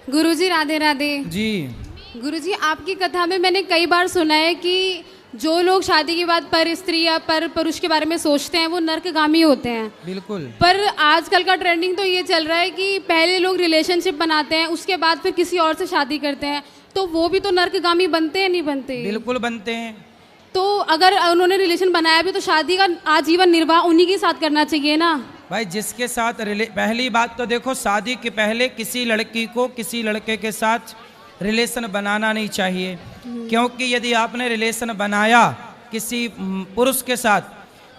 गुरुजी राधे राधे जी। गुरुजी, आपकी कथा में मैंने कई बार सुना है कि जो लोग शादी के बाद पर स्त्री या पर पुरुष के बारे में सोचते हैं वो नर्कगामी होते हैं। बिल्कुल। पर आजकल का ट्रेंडिंग तो ये चल रहा है कि पहले लोग रिलेशनशिप बनाते हैं, उसके बाद फिर किसी और से शादी करते हैं, तो वो भी तो नर्कगामी बनते हैं नहीं बनते? बिल्कुल बनते हैं। तो अगर उन्होंने रिलेशन बनाया भी तो शादी का आजीवन निर्वाह उन्हीं के साथ करना चाहिए ना भाई। जिसके साथ पहली बात तो देखो, शादी के पहले किसी लड़की को किसी लड़के के साथ रिलेशन बनाना नहीं चाहिए, क्योंकि यदि आपने रिलेशन बनाया किसी पुरुष के साथ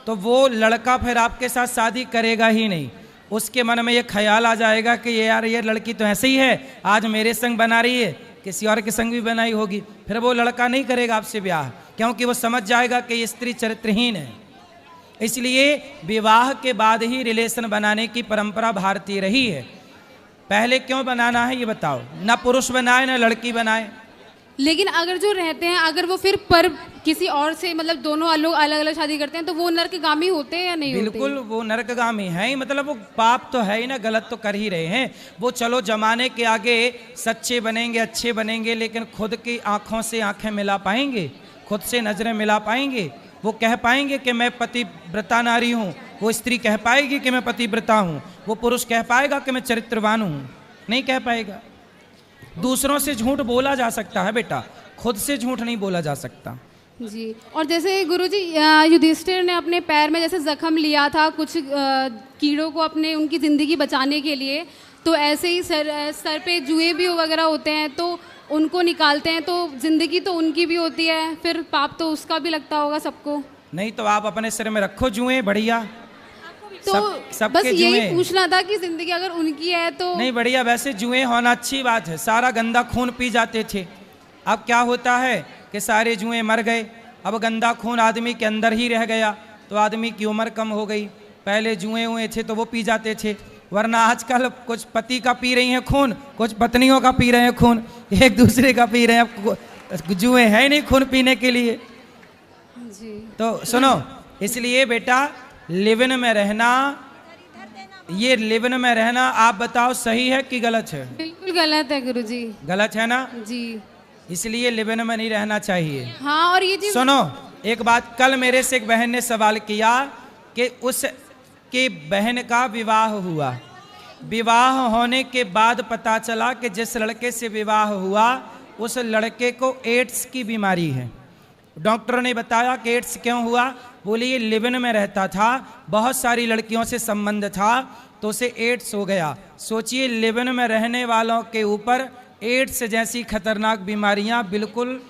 तो वो लड़का फिर आपके साथ शादी करेगा ही नहीं। उसके मन में ये ख्याल आ जाएगा कि ये यार ये लड़की तो ऐसे ही है, आज मेरे संग बना रही है, किसी और के संग भी बनाई होगी, फिर वो लड़का नहीं करेगा आपसे ब्याह, क्योंकि वो समझ जाएगा कि ये स्त्री चरित्रहीन है। इसलिए विवाह के बाद ही रिलेशन बनाने की परंपरा भारतीय रही है। पहले क्यों बनाना है ये बताओ? ना पुरुष बनाए ना लड़की बनाए। लेकिन अगर जो रहते हैं, अगर वो फिर पर किसी और से मतलब दोनों लोग अलग अलग शादी करते हैं तो वो नर्कगामी होते हैं या नहीं? बिल्कुल होते? वो नर्कगामी है ही, मतलब वो पाप तो है ही ना, गलत तो कर ही रहे हैं वो। चलो जमाने के आगे सच्चे बनेंगे, अच्छे बनेंगे, लेकिन खुद की आंखों से आंखें मिला पाएंगे? खुद से नजरें मिला पाएंगे? वो कह पाएंगे कि मैं पतिव्रता नारी हूँ? वो स्त्री कह पाएगी कि मैं पतिव्रता हूँ? वो पुरुष कह पाएगा कि मैं चरित्रवान हूँ? नहीं कह पाएगा। दूसरों से झूठ बोला जा सकता है बेटा, खुद से झूठ नहीं बोला जा सकता। जी। और जैसे गुरुजी युधिष्ठिर ने अपने पैर में जैसे जख्म लिया था कुछ कीड़ों को अपने उनकी ज़िंदगी बचाने के लिए, तो ऐसे ही सर पे जुए भी वगैरह होते हैं तो उनको निकालते हैं, तो जिंदगी तो उनकी भी होती है, फिर पाप तो उसका भी लगता होगा सबको। नहीं तो आप अपने सिर में रखो जुए, बढ़िया। तो बस यही पूछना था कि जिंदगी अगर उनकी है तो नहीं, बढ़िया। वैसे जुए होना अच्छी बात है, सारा गंदा खून पी जाते थे। अब क्या होता है कि सारे जुए मर गए, अब गंदा खून आदमी के अंदर ही रह गया, तो आदमी की उम्र कम हो गई। पहले जुए हुए थे तो वो पी जाते थे, वरना आजकल कुछ पति का पी रही हैं खून, कुछ पत्नियों का पी रहे हैं खून, एक दूसरे का पी रहे हैं। जुए है नहीं खून पीने के लिए जी। तो सुनो, इसलिए बेटा लिव-इन में रहना, ये लिव-इन में रहना आप बताओ सही है कि गलत है? बिल्कुल गलत है गुरुजी। गलत है ना? जी। इसलिए लिव-इन में नहीं रहना चाहिए। हाँ, और ये चीज सुनो एक बात, कल मेरे से एक बहन ने सवाल किया कि उसके बहन का विवाह हुआ, विवाह होने के बाद पता चला कि जिस लड़के से विवाह हुआ उस लड़के को एड्स की बीमारी है। डॉक्टर ने बताया कि एड्स क्यों हुआ? बोली ये लिव-इन में रहता था, बहुत सारी लड़कियों से संबंध था तो उसे एड्स हो गया। सोचिए, लिव-इन में रहने वालों के ऊपर एड्स जैसी खतरनाक बीमारियां बिल्कुल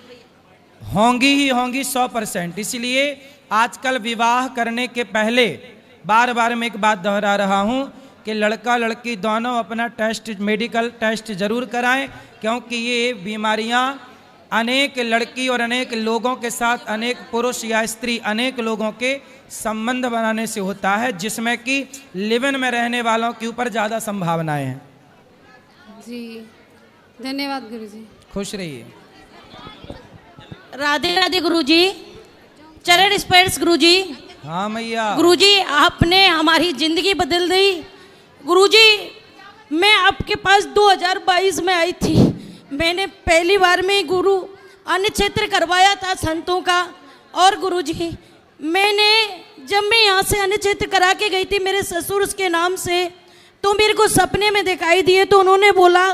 होंगी ही होंगी 100%। इसलिए आजकल विवाह करने के पहले बार बार मैं एक बात दोहरा रहा हूं कि लड़का लड़की दोनों अपना टेस्ट, मेडिकल टेस्ट जरूर कराएं, क्योंकि ये बीमारियां अनेक लड़की और अनेक लोगों के साथ, अनेक पुरुष या स्त्री, अनेक लोगों के संबंध बनाने से होता है, जिसमें कि लिव-इन में रहने वालों के ऊपर ज़्यादा संभावनाएं हैं। जी। धन्यवाद गुरुजी। खुश रहिए। राधे राधे गुरुजी, चरण स्पर्श गुरुजी। हाँ मैया। गुरुजी आपने हमारी जिंदगी बदल दी। गुरुजी मैं आपके पास 2022 में आई थी, मैंने पहली बार में गुरु अन्नक्षेत्र करवाया था संतों का। और गुरुजी मैंने जब मैं यहाँ से अन्नक्षेत्र करा के गई थी मेरे ससुर के नाम से, तो मेरे को सपने में दिखाई दिए, तो उन्होंने बोला,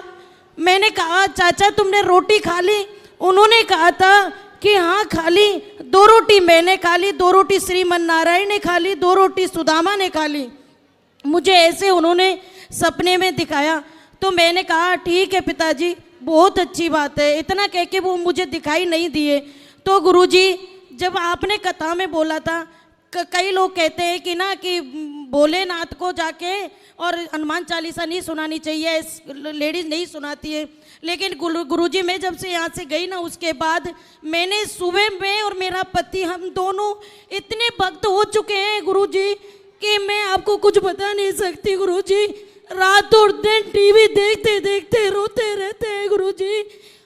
मैंने कहा चाचा तुमने रोटी खा ली? उन्होंने कहा था कि हाँ खा ली। 2 रोटी मैंने खा ली, 2 रोटी श्रीमन नारायण ने खा ली, 2 रोटी सुदामा ने खा ली। मुझे ऐसे उन्होंने सपने में दिखाया। तो मैंने कहा ठीक है पिताजी, बहुत अच्छी बात है। इतना कह के वो मुझे दिखाई नहीं दिए। तो गुरुजी जब आपने कथा में बोला था, कई लोग कहते हैं कि ना कि भोलेनाथ को जाके और हनुमान चालीसा नहीं सुनानी चाहिए, लेडीज नहीं सुनाती है, लेकिन गुरुजी मैं जब से यहाँ से गई ना उसके बाद मैंने सुबह में और मेरा पति हम दोनों इतने भक्त हो चुके हैं गुरुजी कि मैं आपको कुछ बता नहीं सकती गुरुजी। रात और दिन टीवी देखते देखते रोते रहते हैं गुरुजी।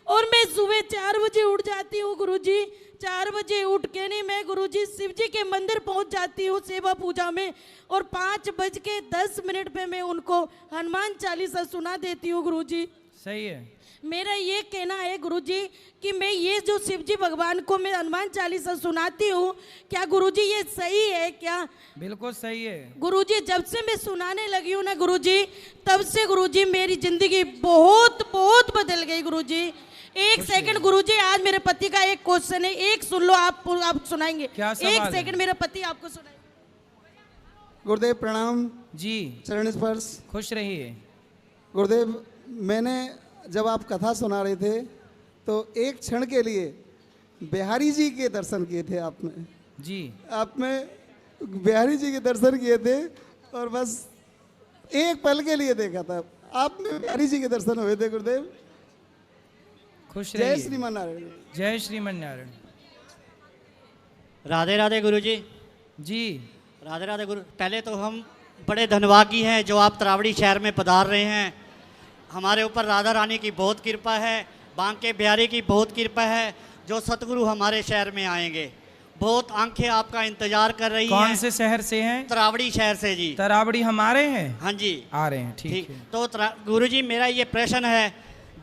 और मैं सुबह 4 बजे उठ जाती हूँ गुरुजी। 4 बजे उठ के नहीं मैं गुरुजी शिव जी के मंदिर पहुँच जाती हूँ सेवा पूजा में, और 5:10 पे मैं उनको हनुमान चालीसा सुना देती हूँ गुरुजी। सही है। मेरा ये कहना है गुरुजी कि मैं ये जो शिव जी भगवान को मैं हनुमान चालीसा सुनाती हूँ, क्या गुरुजी ये सही है क्या? बिल्कुल सही है गुरुजी, जब से मैं सुनाने लगी हूँ ना गुरुजी, तब से गुरुजी मेरी जिंदगी बहुत बहुत बदल गई गुरुजी। एक सेकंड गुरुजी, आज मेरे पति का एक क्वेश्चन है, एक सुन लो, आप सुनाएंगे? क्या सवाल एक है? सेकंड मेरा पति आपको सुनाएंगे। गुरुदेव प्रणाम। जी, चरण स्पर्श। खुश रहिए। गुरुदेव, मैंने जब आप कथा सुना रहे थे तो एक क्षण के लिए बिहारी जी के दर्शन किए थे आपने। जी, आपने बिहारी जी के दर्शन किए थे और बस एक पल के लिए देखा था आपने, बिहारी जी के दर्शन हुए थे गुरुदेव। खुश जय रहिए। श्रीमान नारायण। जय श्रीमन नारायण। राधे राधे गुरुजी। जी, राधे राधे गुरु। पहले तो हम बड़े धन्यवादी हैं जो आप तरावड़ी शहर में पधार रहे हैं। हमारे ऊपर राधा रानी की बहुत कृपा है, बांके बिहारी की बहुत कृपा है जो सतगुरु हमारे शहर में आएंगे। बहुत आंखें आपका इंतजार कर रही हैं। कौन से शहर से हैं? तरावड़ी शहर से जी। तरावड़ी हमारे हैं? हाँ जी, आ रहे हैं, ठीक है। तो गुरुजी, मेरा ये प्रश्न है,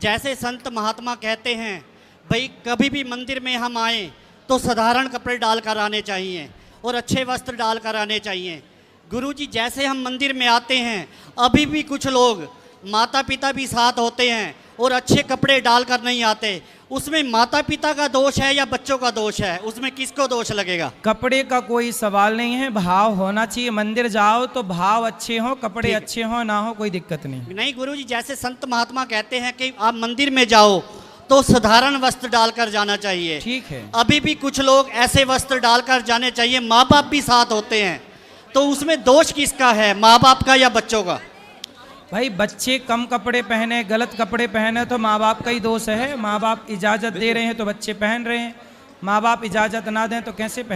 जैसे संत महात्मा कहते हैं भाई कभी भी मंदिर में हम आए तो साधारण कपड़े डालकर आने चाहिए और अच्छे वस्त्र डालकर आने चाहिए। गुरुजी, जैसे हम मंदिर में आते हैं, अभी भी कुछ लोग माता पिता भी साथ होते हैं और अच्छे कपड़े डालकर नहीं आते। उसमें माता पिता का दोष है या बच्चों का दोष है? उसमें किसको दोष लगेगा? कपड़े का कोई सवाल नहीं है, भाव होना चाहिए। मंदिर जाओ तो भाव अच्छे हो, कपड़े ठीक। अच्छे हो ना हो, कोई दिक्कत नहीं। नहीं गुरुजी, जैसे संत महात्मा कहते हैं कि आप मंदिर में जाओ तो साधारण वस्त्र डालकर जाना चाहिए। ठीक है। अभी भी कुछ लोग ऐसे वस्त्र डालकर जाने चाहिए, माँ बाप भी साथ होते हैं, तो उसमें दोष किसका है, माँ बाप का या बच्चों का? भाई बच्चे कम कपड़े पहने, गलत कपड़े पहने तो माँ बाप का ही दोष है। माँ बाप इजाजत दे रहे हैं तो बच्चे पहन रहे हैं, माँ बाप इजाजत ना दें तो कैसे पहन